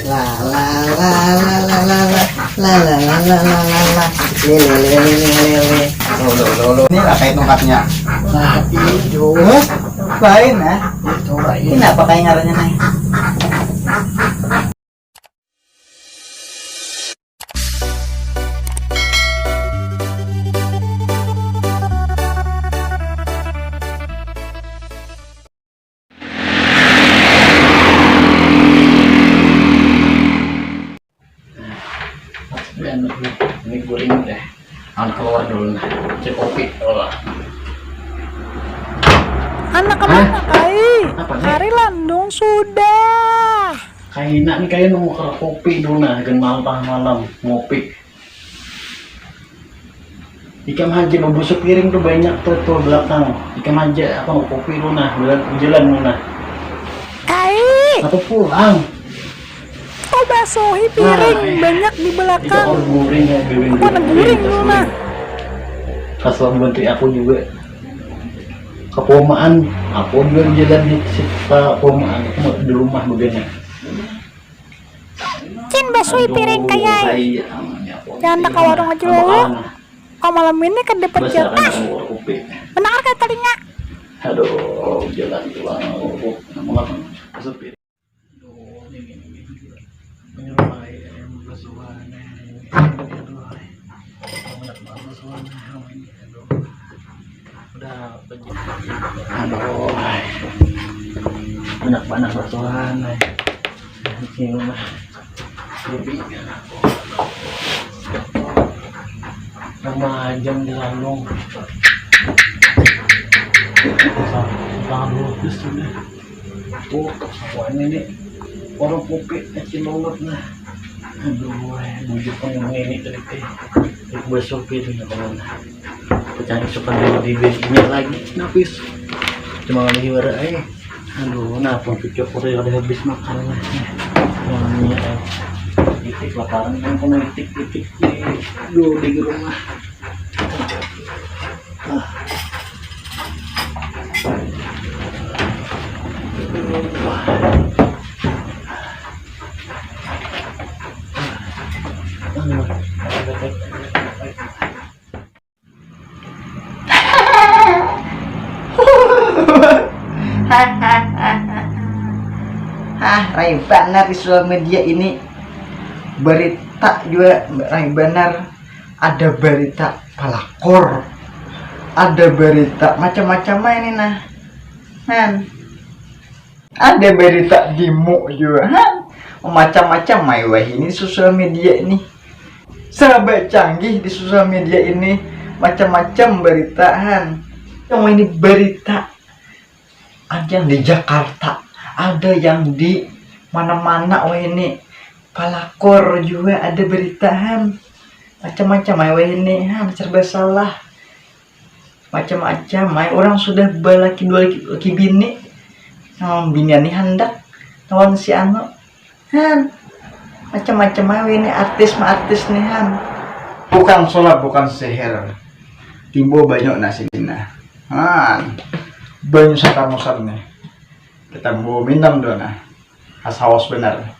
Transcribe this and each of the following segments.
La la la la la la la la la la la la la la lele. Lo. Ini lah kayak tongkatnya. Nah, itu. Baik nah. Coba ini apa kayak ngarannya nih? Ini goreng deh. Anak keluar dulu nah. Cek kopi. Anak kemana kai? Hari landung sudah. Kayak nih kayak nunggu kopi dulu nah. Dengan malam ngopi. Ikan haji membusuk piring tuh banyak tuh belakang. Ikan aja apa mau kopi dulu nah. Jalan dulu nah. Kai. Atau pulang. Oh basohi piring banyak di belakang. Itu orang guring ya, Aku anak guring dulu nah. Pas bantu aku juga ke Pomaan, aku juga jalan di Pomaan, aku mau di rumah begini. Cin basohi piring kayak. Jangan nak ke warung aja lo. Oh malam ini kan dapat jatah. Benar kan tadinya? Aduh, jalan pulang, mau sepi. Aduh, banyak basuhan ini rumah lebih nama jam di landung lalu terus sudah tuh semuanya ini orang kopi kecil lolot nah. Aduh, bujuk pengen ini tadi besok itu ya kawan. Pecahin suka dulu di bensinnya lagi, nafis. Cuma lagi bara aduh, nah pun cucuk udah habis makan lah. Namanya titik laparan kan kena titik aduh di rumah. Rai Banar di sosial media ini berita juga Rai Banar, ada berita palakor, ada berita macam-macam ini nah, ada berita demo juga, macam-macam mewah ini sosial media ini, serba canggih di sosial media ini, macam-macam berita yang ini berita, ada yang di Jakarta, ada yang di mana-mana ini palakor juga ada beritahan macam-macam ini serba salah macam-macam orang sudah balaki dua laki bini binian nih hendak kawan si anu macam-macam ini artis nih bukan sholat bukan sihir timbo banyak nasi dina banyak satamusan nih kita mau minum dong nah haus benar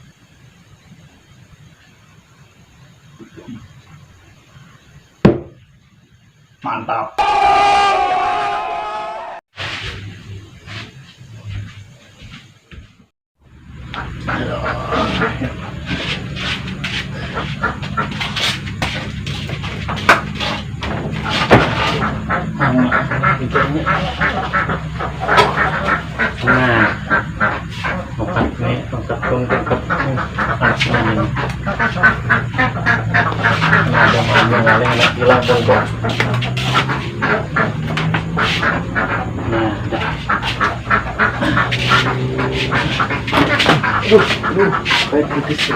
mantap. Nah, tongkat ada malam ngaling anak hilang bongkok. Nah, dah. Baik putih.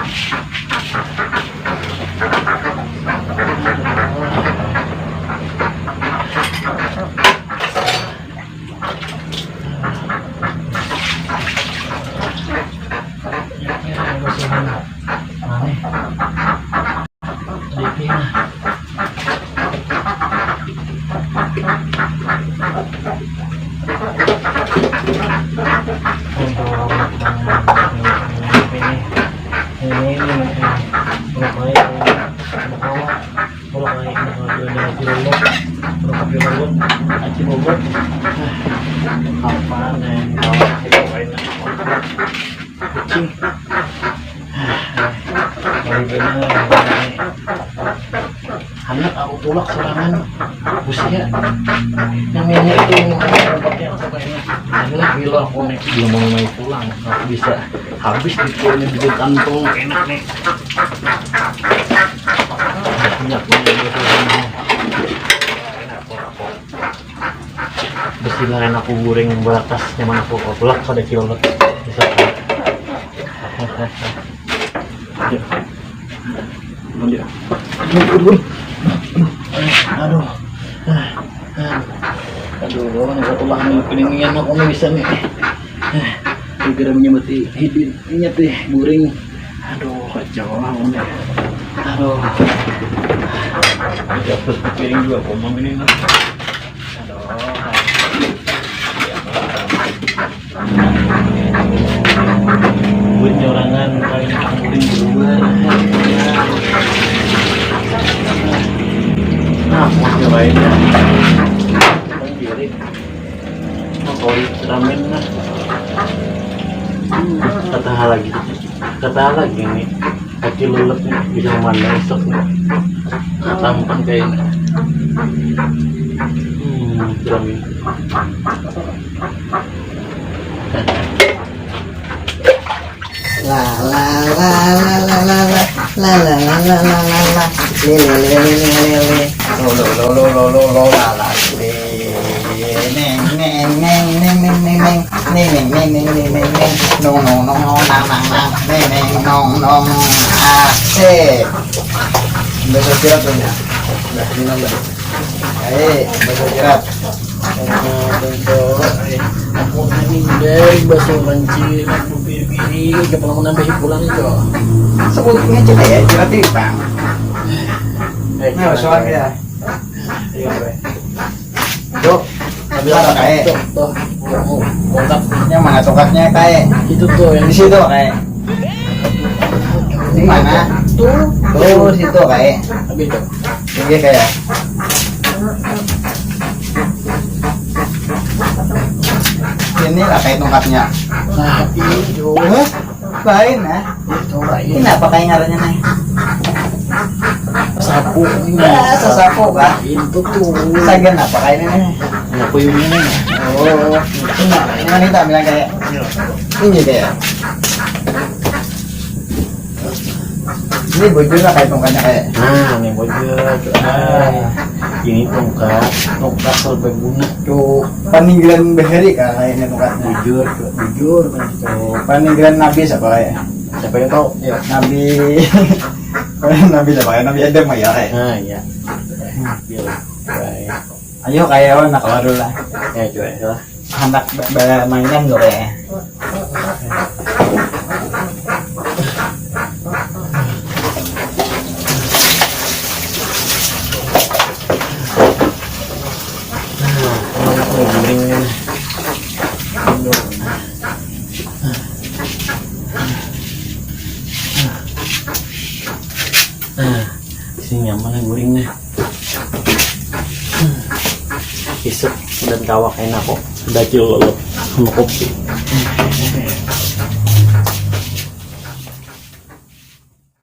ini kayak nakawat kalau kayak nakawat aci lolot kalau kapi lolot aci lolot apa nih kawat itu kayak kucing dari benar anak aku tulak serangan usia namanya itu obatnya kayaknya adalah bilang konek belum mau main pulang aku bisa habis di kantong enak nih punya besilan aku goreng beratas nyaman aku pelak pada kilo bisa aduh ini satu bahan peningian aku nih bisa nih segera menyemati hidupnya teh goreng aduh kacau nih aduh dapat piring 2 ini aduh buat nyorangan kain kuring di luar nah mau lainnya sendiri mau ramen lah kata lagi nih kaki lulus nih bisa mana esok nih tampan kayaknya ramen la la la la la la la la la la la la la la le le le le le le lo la la le neng neng neng neng neng neng neng neng neng neng neng neng neng neng nong nong nong nong nang nang nang neng neng nong nong asik besok siap punya udah minum dah besok siap aku ini dari bahasa banci aku pilih kepala mau nambah pulang itu sebutnya coba ya berarti bang nah soal ya tuh ambil apa kayak tuh tongkatnya mana tongkatnya kayak itu tuh yang di situ kayak di mana tuh situ kayak ambil tuh ini kayak ini lah kayak tongkatnya nah itu lain nah coba ini apa kayak ngarannya nih sapu sasapo bah itu tuh sagen apa kayak ini nih aku ini oh ini wanita bilang kayak ini kayak ini baju lah kayak tongkatnya kayak nah ini baju ini tongkat serbaguna tuh peninggalan Beheri kayak ini tongkatnya bujur tuh peninggalan Nabi siapa kayak siapa yang tahu ya Nabi Nabi siapa kayak Nabi Adam ya kayak nah ya baik ayo kayak anak keluar dulu lah ya coba ya anak mainan dulu ya sini nyaman yang guringnya isep dan kawak enak kok udah cilok sama kopi